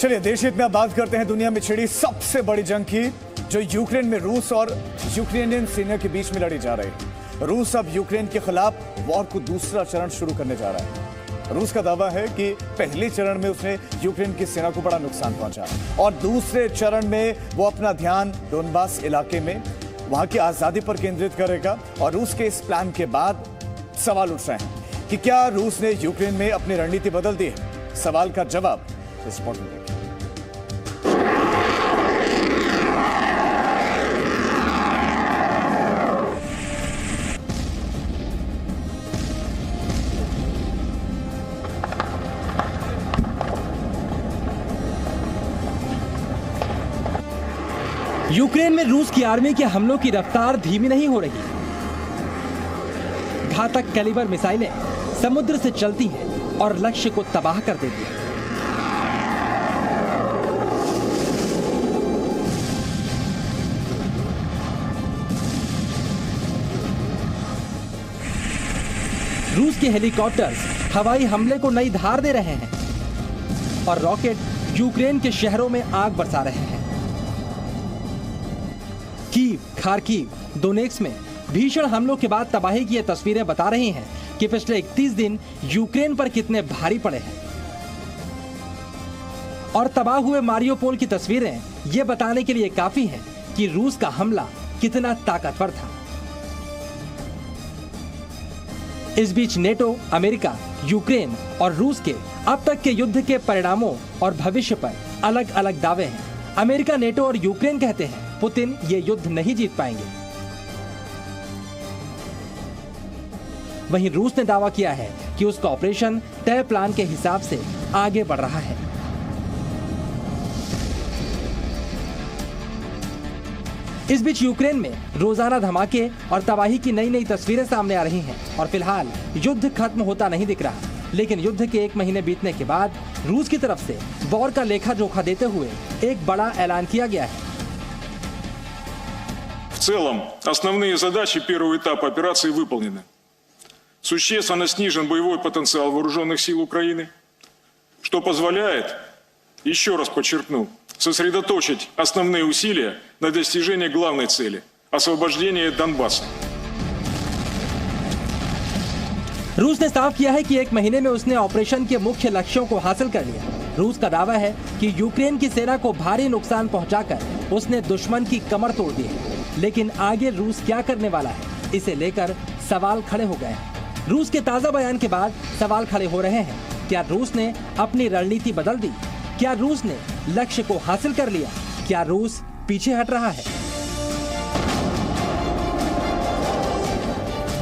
चलिए देश हित में अब बात करते हैं दुनिया में छिड़ी सबसे बड़ी जंग की, जो यूक्रेन में रूस और यूक्रेनियन सेना के बीच में लड़ी जा रही है। रूस अब यूक्रेन के खिलाफ वॉर को दूसरा चरण शुरू करने जा रहा है। रूस का दावा है कि पहले चरण में उसने यूक्रेन की सेना को बड़ा नुकसान पहुंचा और दूसरे चरण में वो अपना ध्यान डोनबास इलाके में वहां की आजादी पर केंद्रित करेगा। और रूस के इस प्लान के बाद सवाल उठ रहे हैं कि क्या रूस ने यूक्रेन में अपनी रणनीति बदल दी है। सवाल का जवाब इस रिपोर्ट में देखिए। यूक्रेन में रूस की आर्मी के हमलों की रफ्तार धीमी नहीं हो रही। घातक कैलिबर मिसाइलें समुद्र से चलती हैं और लक्ष्य को तबाह कर देती हैं। रूस के हेलीकॉप्टर्स हवाई हमले को नई धार दे रहे हैं और रॉकेट यूक्रेन के शहरों में आग बरसा रहे हैं। कीव, खार्किव, दोनेत्स्क में भीषण हमलों के बाद तबाही की ये तस्वीरें बता रही हैं कि पिछले 31 दिन यूक्रेन पर कितने भारी पड़े हैं। और तबाह हुए मारियोपोल की तस्वीरें ये बताने के लिए काफी हैं कि रूस का हमला कितना ताकतवर था। इस बीच नेटो, अमेरिका, यूक्रेन और रूस के अब तक के युद्ध के परिणामों और भविष्य पर अलग अलग दावे हैं। अमेरिका, नेटो और यूक्रेन कहते हैं पुतिन ये युद्ध नहीं जीत पाएंगे। वहीं रूस ने दावा किया है कि उसका ऑपरेशन तय प्लान के हिसाब से आगे बढ़ रहा है। इस बीच यूक्रेन में रोजाना धमाके और तबाही की नई नई तस्वीरें सामने आ रही हैं और फिलहाल युद्ध खत्म होता नहीं दिख रहा। लेकिन युद्ध के 1 महीने बीतने के बाद रूस की तरफ से वॉर का लेखा जोखा देते हुए एक बड़ा ऐलान किया गया है। В целом, основные задачи первого этапа операции выполнены. Существенно снижен боевой потенциал вооруженных сил Украины, что позволяет, еще раз подчеркну, сосредоточить основные усилия на достижении главной цели – освобождения Донбасса. रूस ने साफ किया है कि 1 महीने में उसने ऑपरेशन के मुख्य लक्ष्यों को हासिल कर लिया। रूस का दावा है कि यूक्रेन की सेना को भारी नुकसान पहुंचाकर उसने दुश्मन की कमर तोड़ दी है। लेकिन आगे रूस क्या करने वाला है, इसे लेकर सवाल खड़े हो गए हैं। रूस के ताजा बयान के बाद सवाल खड़े हो रहे हैं, क्या रूस ने अपनी रणनीति बदल दी? क्या रूस ने लक्ष्य को हासिल कर लिया? क्या रूस पीछे हट रहा है?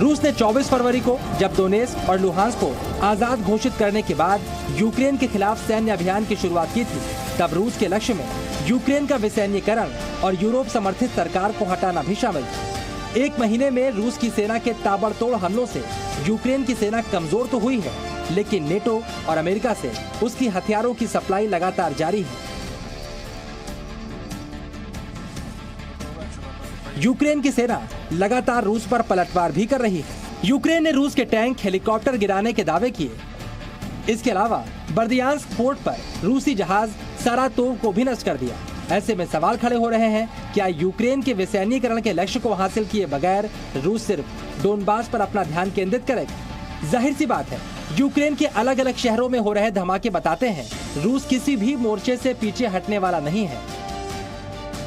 रूस ने 24 फरवरी को जब दोनेत्स्क और लुहांस्क को आजाद घोषित करने के बाद यूक्रेन के खिलाफ सैन्य अभियान की शुरुआत की थी, तब रूस के लक्ष्य में यूक्रेन का विसैन्यीकरण और यूरोप समर्थित सरकार को हटाना भी शामिल था। 1 महीने में रूस की सेना के ताबड़तोड़ हमलों से यूक्रेन की सेना कमजोर तो हुई है, लेकिन नेटो और अमेरिका से उसकी हथियारों की सप्लाई लगातार जारी है। यूक्रेन की सेना लगातार रूस पर पलटवार भी कर रही है। यूक्रेन ने रूस के टैंक, हेलीकॉप्टर गिराने के दावे किए। इसके अलावा बर्दियांस्क पोर्ट पर रूसी जहाज सारातोव को भी नष्ट कर दिया। ऐसे में सवाल खड़े हो रहे हैं, क्या यूक्रेन के विसैन्यीकरण के लक्ष्य को हासिल किए बगैर रूस सिर्फ डोनबास पर अपना ध्यान केंद्रित करेगा? जाहिर सी बात है, यूक्रेन के अलग अलग शहरों में हो रहे धमाके बताते हैं रूस किसी भी मोर्चे से पीछे हटने वाला नहीं है।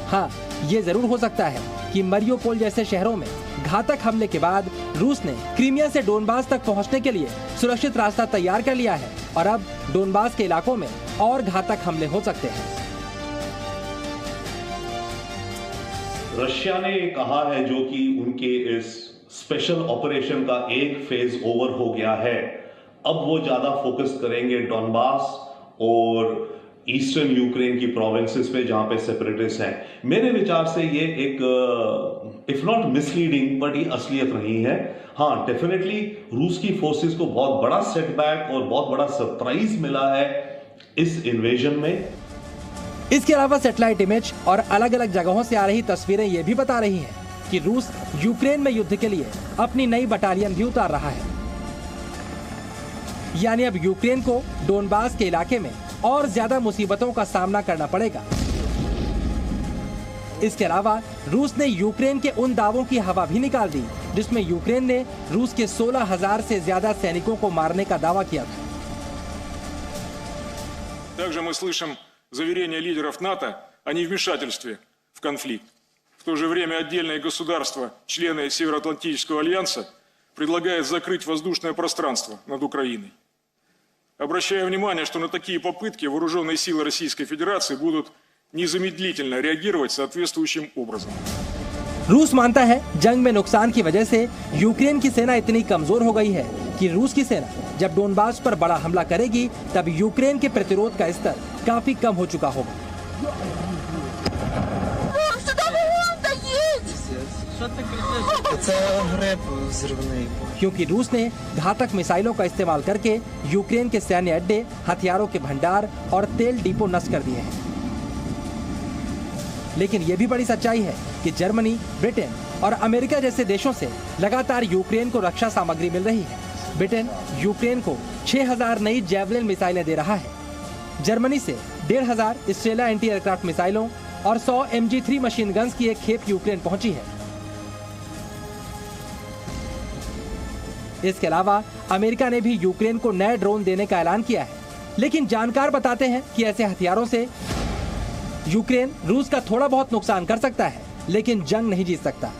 हाँ, ये जरूर हो सकता है कि मारियोपोल जैसे शहरों में घातक हमले के बाद रूस ने क्रीमिया से डोनबास तक पहुंचने के लिए सुरक्षित रास्ता तैयार कर लिया है और अब डोनबास के इलाकों में और घातक हमले हो सकते हैं। रशिया ने कहा है जो कि उनके इस स्पेशल ऑपरेशन का एक फेज ओवर हो गया है। अब वो ज्यादा फोकस करेंगे डोनबास और ईस्टर्न यूक्रेन की प्रोविंसेस पे जहां पे सेपरेटिस्ट हैं। मेरे विचार से ये एक इफ नॉट मिसलीडिंग बट ये असलियत नहीं है। हाँ, डेफिनेटली रूस की फोर्सेस को बहुत बड़ा सेटबैक और बहुत बड़ा सरप्राइज मिला है इस इन्वेजन में। इसके अलावा सैटेलाइट इमेज और अलग अलग जगहों से आ रही तस्वीरें ये भी बता रही हैं कि रूस यूक्रेन में युद्ध के लिए अपनी नई बटालियन भी उतार रहा है। यानी अब यूक्रेन को डोनबास के इलाके में और ज्यादा मुसीबतों का सामना करना पड़ेगा। इसके अलावा रूस ने यूक्रेन के उन दावों की हवा भी निकाल दी जिसमें यूक्रेन ने रूस के 16,000 से ज्यादा सैनिकों को मारने का दावा किया था। Также мы слышим заверения лидеров НАТО о невмешательстве в конфликт. В то же время отдельные государства, члены Североатлантического альянса, предлагают закрыть воздушное пространство над Украиной. Обращаю внимание, что на такие попытки вооруженные силы Российской Федерации будут незамедлительно реагировать соответствующим образом. रूस मानता है जंग में नुकसान की वजह से यूक्रेन की सेना इतनी कमजोर हो गई है कि रूस की सेना जब डोनबास पर बड़ा हमला करेगी तब यूक्रेन के प्रतिरोध का स्तर काफी कम हो चुका होगा। क्योंकि रूस ने घातक मिसाइलों का इस्तेमाल करके यूक्रेन के सैन्य अड्डे, हथियारों के भंडार और तेल डिपो नष्ट कर दिए हैं। लेकिन यह भी बड़ी सच्चाई है कि जर्मनी, ब्रिटेन और अमेरिका जैसे देशों से लगातार यूक्रेन को रक्षा सामग्री मिल रही है। ब्रिटेन यूक्रेन को 6,000 नई जैवलिन मिसाइलें दे रहा है। जर्मनी से 1,500 स्टेला एंटी एयरक्राफ्ट मिसाइलों और 100 MG3 मशीन गन्स की एक खेप यूक्रेन पहुंची है। इसके अलावा अमेरिका ने भी यूक्रेन को नए ड्रोन देने का ऐलान किया है। लेकिन जानकार बताते हैं कि ऐसे हथियारों से यूक्रेन रूस का थोड़ा बहुत नुकसान कर सकता है लेकिन जंग नहीं जीत सकता।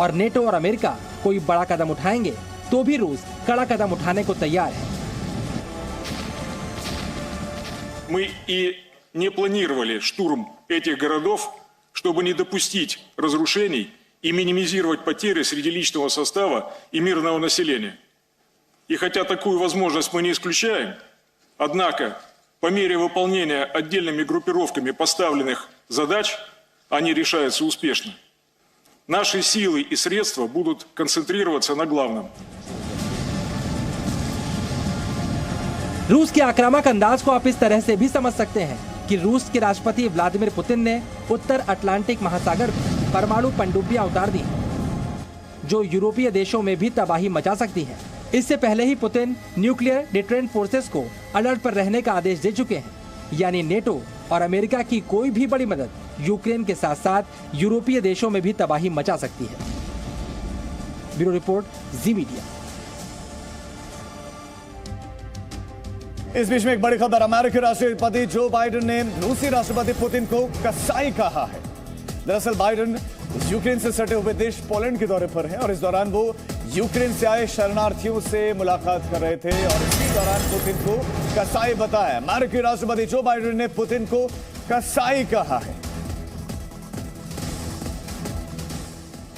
और नेटो और अमेरिका कोई बड़ा कदम उठाएंगे तो भी रूस कड़ा कदम उठाने को तैयार है। Мы и не планировали штурм этих городов, чтобы не допустить разрушений и минимизировать потери среди личного состава и мирного населения. И хотя такую возможность мы не исключаем, однако по мере выполнения отдельными группировками поставленных задач они решаются успешно. Наши силы и средства будут концентрироваться на главном. रूस के आक्रामक अंदाज को आप इस तरह से भी समझ सकते हैं कि रूस के राष्ट्रपति व्लादिमीर पुतिन ने उत्तर अटलांटिक महासागर में परमाणु पनडुब्बियां उतार दी जो यूरोपीय देशों में भी तबाही मचा सकती हैं। इससे पहले ही पुतिन न्यूक्लियर डिटरेंट फोर्सेस को अलर्ट पर रहने का आदेश दे चुके हैं। यानी नेटो और अमेरिका की कोई भी बड़ी मदद यूक्रेन के साथ साथ यूरोपीय देशों में भी तबाही मचा सकती है। ब्यूरो रिपोर्ट, जी मीडिया। इस बीच में एक बड़ी खबर, अमेरिकी राष्ट्रपति जो बाइडेन ने रूसी राष्ट्रपति पुतिन को कसाई कहा है। दरअसल बाइडेन यूक्रेन से सटे हुए देश पोलैंड के दौरे पर हैं और इस दौरान वो यूक्रेन से आए शरणार्थियों से मुलाकात कर रहे थे और इसी दौरान पुतिन को कसाई बताया। अमेरिकी राष्ट्रपति जो बाइडेन ने पुतिन को कसाई कहा है।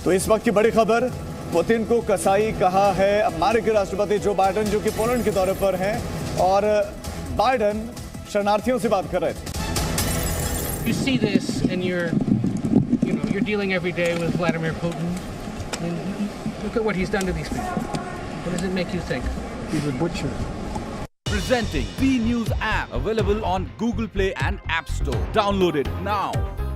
तो इस वक्त की बड़ी खबर, पुतिन को कसाई कहा है अमेरिकी राष्ट्रपति जो बाइडेन, जो कि पोलैंड के दौरे पर हैं और बाइडेन शरणार्थियों से बात कर रहे थे। You see this and you're dealing every day with Vladimir Putin. And look at what he's done to these people. What does it make you think? He's a butcher. Presenting B News app, available on Google Play and App Store. Download it now.